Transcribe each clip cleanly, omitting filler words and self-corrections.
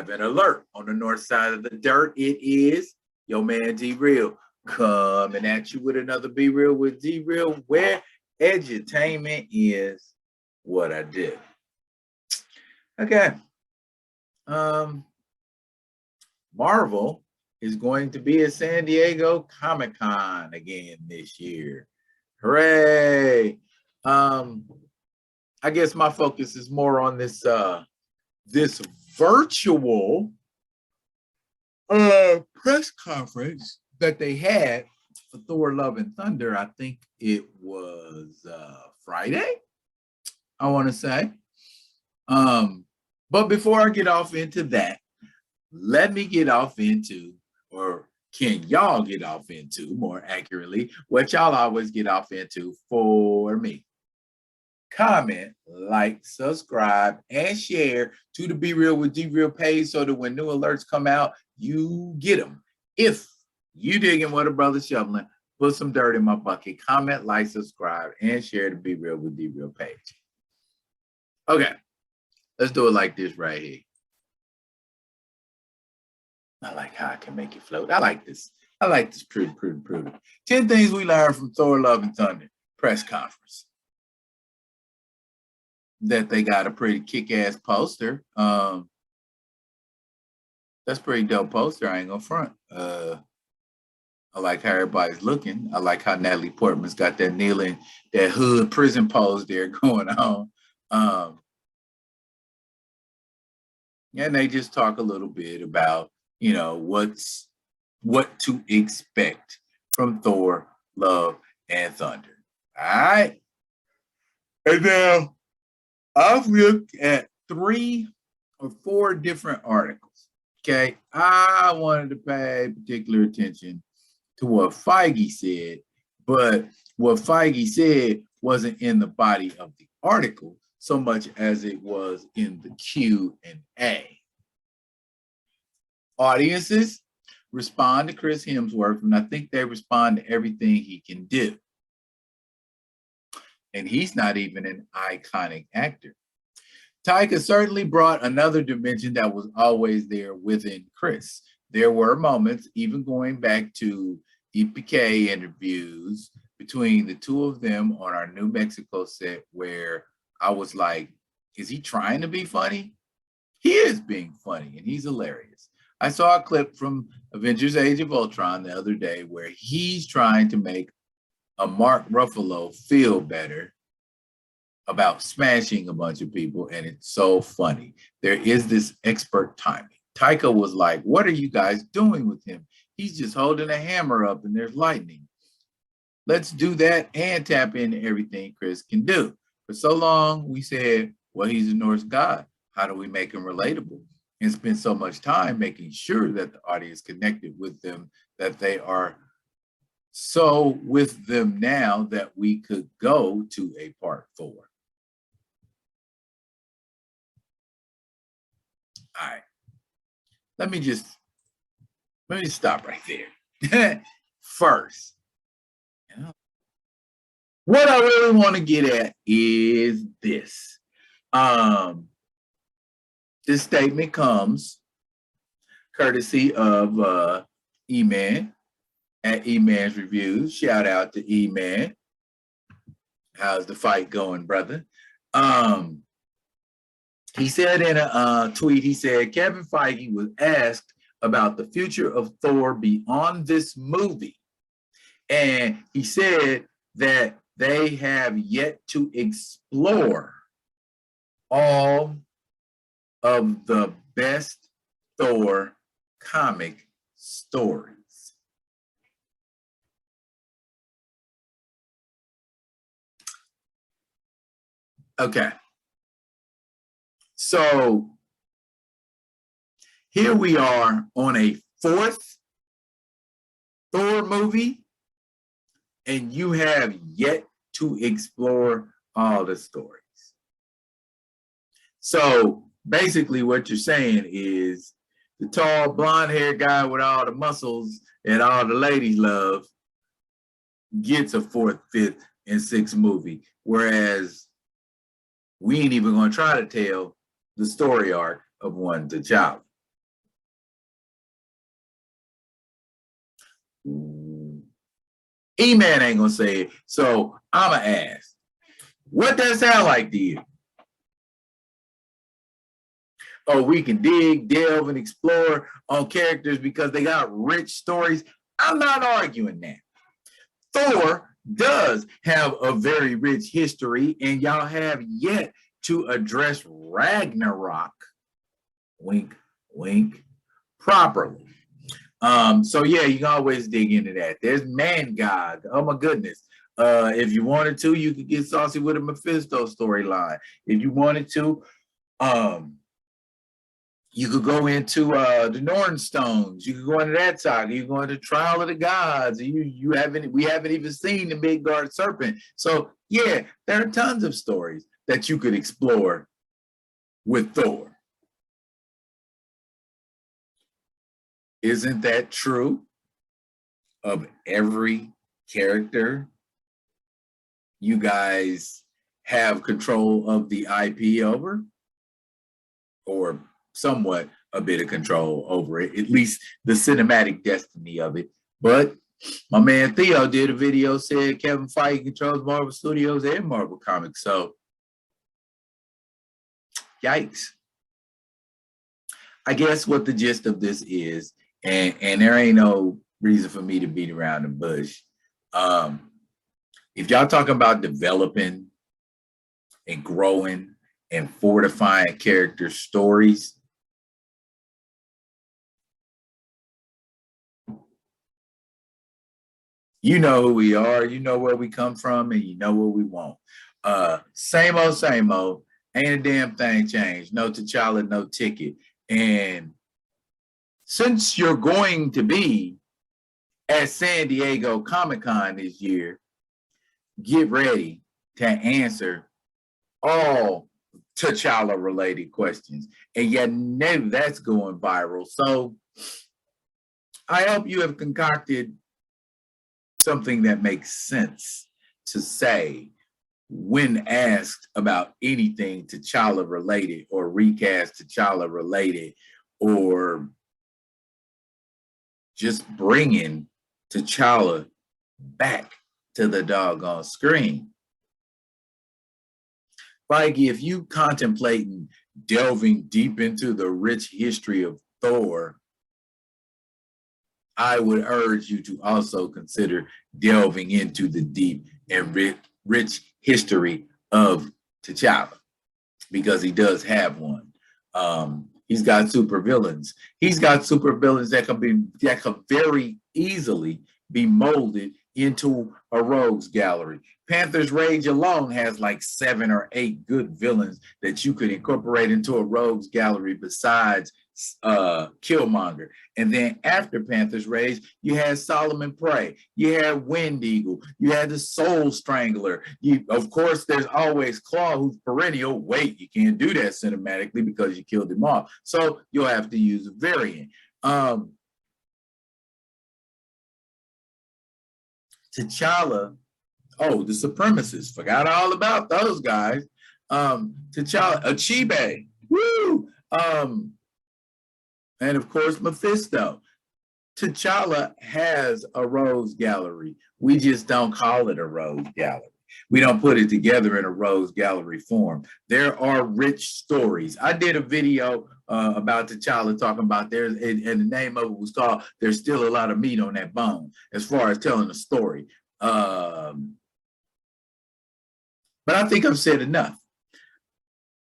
have an alert on the north side of the dirt. It is your man D-Real coming at you with another Be Real with D-Real, where edutainment is what I do. Okay. Marvel is going to be at San Diego Comic-Con again this year. Hooray! I guess my focus is more on this this virtual press conference that they had for Thor: Love and Thunder. I think it was Friday, I want to say. But before I get off into that, let me get off into, or can y'all get off into, more accurately, what y'all always get off into for me. Comment, like, subscribe, and share to the Be Real with D-Real page so that when new alerts come out, you get them. If you digging what a brother's shoveling, put some dirt in my bucket. Comment, like, subscribe, and share the Be Real with D-Real page. Okay, let's do it like this right here. I like how I can make it float. I like this. I like this pretty. 10 things we learned from Thor: Love and Thunder press conference. That they got a pretty kick-ass poster. That's pretty dope poster, I ain't gonna front. I like how everybody's looking. I like how Natalie Portman's got that kneeling, that hood prison pose there going on. And they just talk a little bit about, you know, what to expect from Thor: Love and Thunder. All right. And now I've looked at 3 or 4 different articles. Okay. I wanted to pay particular attention to what Feige said, but what Feige said wasn't in the body of the article so much as it was in the Q&A. Audiences respond to Chris Hemsworth, and I think they respond to everything he can do. And he's not even an iconic actor. Taika certainly brought another dimension that was always there within Chris. There were moments, even going back to EPK interviews between the two of them on our New Mexico set, where I was like, is he trying to be funny? He is being funny, and he's hilarious. I saw a clip from Avengers: Age of Ultron the other day where he's trying to make a Mark Ruffalo feel better about smashing a bunch of people, and it's so funny. There is this expert timing. Taika was like, what are you guys doing with him? He's just holding a hammer up and there's lightning. Let's do that and tap into everything Chris can do. For so long, we said, well, he's a Norse god. How do we make him relatable? And spend so much time making sure that the audience connected with them, that they are so with them now that we could go to a part 4. All right. Let me stop right there. First, what I really want to get at is this. This statement comes courtesy of E-Man at E-Man's Reviews. Shout out to E-Man. How's the fight going, brother? He said in a tweet, he said, Kevin Feige was asked about the future of Thor beyond this movie. And he said that they have yet to explore all of the best Thor comic stories. Okay. So here we are on a 4th Thor movie, and you have yet to explore all the stories. So basically what you're saying is the tall blonde-haired guy with all the muscles and all the ladies love gets a 4th, 5th, and 6th movie, whereas we ain't even going to try to tell the story arc of one T'Challa. E-Man ain't gonna say it, so I'ma ask, what that sound like to you? Oh, we can dig, delve, and explore on characters because they got rich stories. I'm not arguing that. Thor does have a very rich history, and y'all have yet to address Ragnarok, wink, wink, properly. So yeah, you can always dig into that. There's Man God. Oh my goodness. If you wanted to, you could get saucy with a Mephisto storyline. If you wanted to, you could go into the Norn Stones. You could go into that saga. You could go into Trial of the Gods. We haven't even seen the Midgard Serpent. So yeah, there are tons of stories that you could explore with Thor. Isn't that true of every character you guys have control of the IP over? Or somewhat a bit of control over it, at least the cinematic destiny of it. But my man Theo did a video, said Kevin Feige controls Marvel Studios and Marvel Comics. So, yikes. I guess what the gist of this is, and there ain't no reason for me to beat around the bush. If y'all talking about developing and growing and fortifying character stories, you know who we are, you know where we come from, and you know what we want. Same old, same old. Ain't a damn thing changed. No T'Challa, no ticket. And since you're going to be at San Diego Comic-Con this year, get ready to answer all T'Challa related questions. And yet know that's going viral. So I hope you have concocted something that makes sense to say when asked about anything T'Challa related or recast T'Challa related or just bringing T'Challa back to the doggone screen. Feige, if you contemplating delving deep into the rich history of Thor, I would urge you to also consider delving into the deep and rich history of T'Challa, because he does have one. He's got super villains. He's got super villains that can very easily be molded into a rogues gallery. Panther's Rage alone has like 7 or 8 good villains that you could incorporate into a rogues gallery besides Killmonger. And then after Panther's Rage, you had Solomon Prey, you had Wind Eagle, you had the Soul Strangler. Of course, there's always Claw, who's perennial. Wait, you can't do that cinematically because you killed him off. So you'll have to use a variant. T'Challa, oh, the supremacists, forgot all about those guys. T'Challa, Achibe, woo! And of course, Mephisto. T'Challa has a rogues gallery. We just don't call it a rogues gallery. We don't put it together in a rogues gallery form. There are rich stories. I did a video about T'Challa talking about and the name of it was called "There's Still a Lot of Meat on That Bone" as far as telling a story. But I think I've said enough.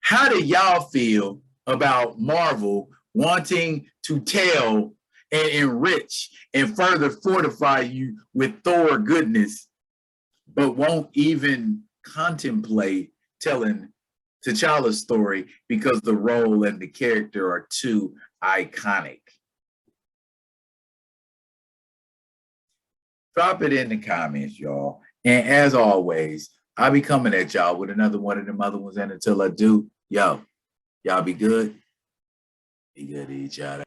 How do y'all feel about Marvel wanting to tell and enrich and further fortify you with Thor goodness, but won't even contemplate telling T'Challa's story because the role and the character are too iconic? Drop it in the comments, y'all. And as always, I'll be coming at y'all with another one of them other ones. And until I do, y'all be good. Be good to each other.